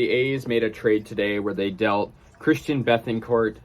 The A's made a trade today where they dealt Christian Bethancourt,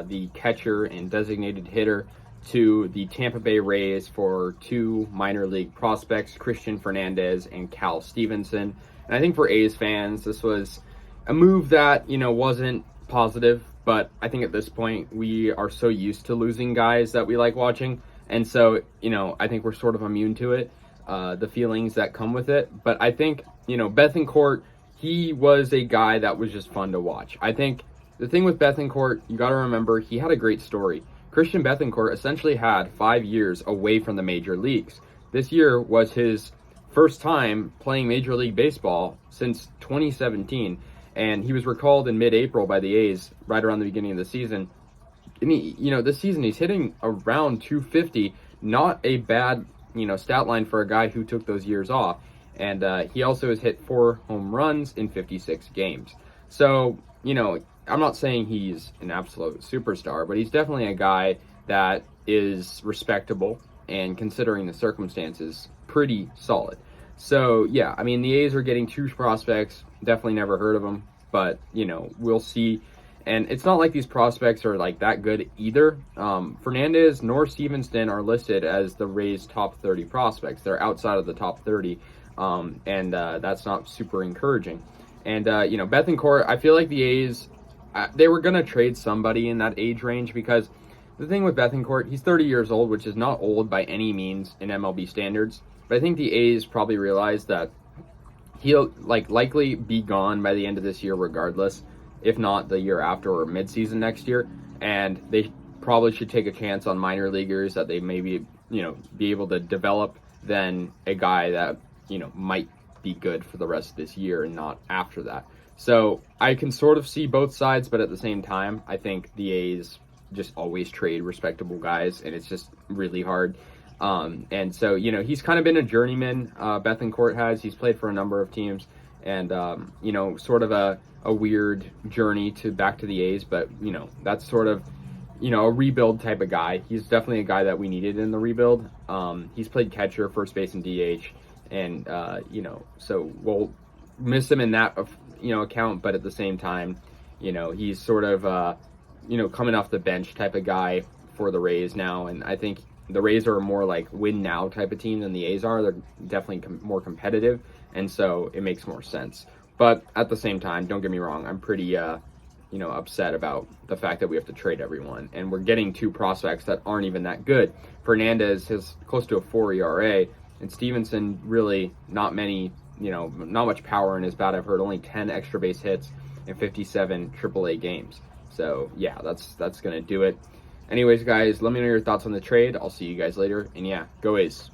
the catcher and designated hitter, to the Tampa Bay Rays for two minor league prospects, Christian Fernandez and Cal Stevenson. And I think for A's fans, this was a move that, wasn't positive, but I think at this point we are so used to losing guys that we like watching. And so, I think we're sort of immune to it, the feelings that come with it. But I think, Bethancourt, he was a guy that was just fun to watch. I think the thing with Bethancourt, you got to remember, he had a great story. Christian Bethancourt essentially had 5 years away from the major leagues. This year was his first time playing Major League Baseball since 2017, and he was recalled in mid-April by the A's right around the beginning of the season. And this season he's hitting around 250, not a bad, stat line for a guy who took those years off. And he also has hit 4 home runs in 56 games. So, I'm not saying he's an absolute superstar, but he's definitely a guy that is respectable and, considering the circumstances, pretty solid. So, yeah, I mean, the A's are getting 2 prospects. Definitely never heard of them, but, we'll see. And it's not like these prospects are, that good either. Fernandez nor Stevenson are listed as the Rays' top 30 prospects. They're outside of the top 30, and that's not super encouraging. And, Bethancourt, I feel like the A's, they were going to trade somebody in that age range, because the thing with Bethancourt, he's 30 years old, which is not old by any means in MLB standards. But I think the A's probably realized that he'll likely be gone by the end of this year regardless, if not the year after or midseason next year. And they probably should take a chance on minor leaguers that they maybe, be able to develop than a guy that, might be good for the rest of this year and not after that. So I can sort of see both sides, but at the same time, I think the A's just always trade respectable guys, and it's just really hard. And so, he's kind of been a journeyman. Bethancourt has. He's played for a number of teams, and, sort of a weird journey back to the A's, but, that's sort of, a rebuild type of guy. He's definitely a guy that we needed in the rebuild. He's played catcher, first base, and DH, and, so we'll miss him in that, account, but at the same time, he's sort of, coming off the bench type of guy for the Rays now, and I think the Rays are a more win now type of team than the A's are. They're definitely more competitive, and so it makes more sense. But at the same time, don't get me wrong, I'm pretty, upset about the fact that we have to trade everyone, and we're getting 2 prospects that aren't even that good. Fernandez has close to a 4 ERA, and Stevenson really not much power in his bat. I've heard only 10 extra base hits in 57 AAA games. So yeah, that's gonna do it. Anyways, guys, let me know your thoughts on the trade. I'll see you guys later, and yeah, go A's.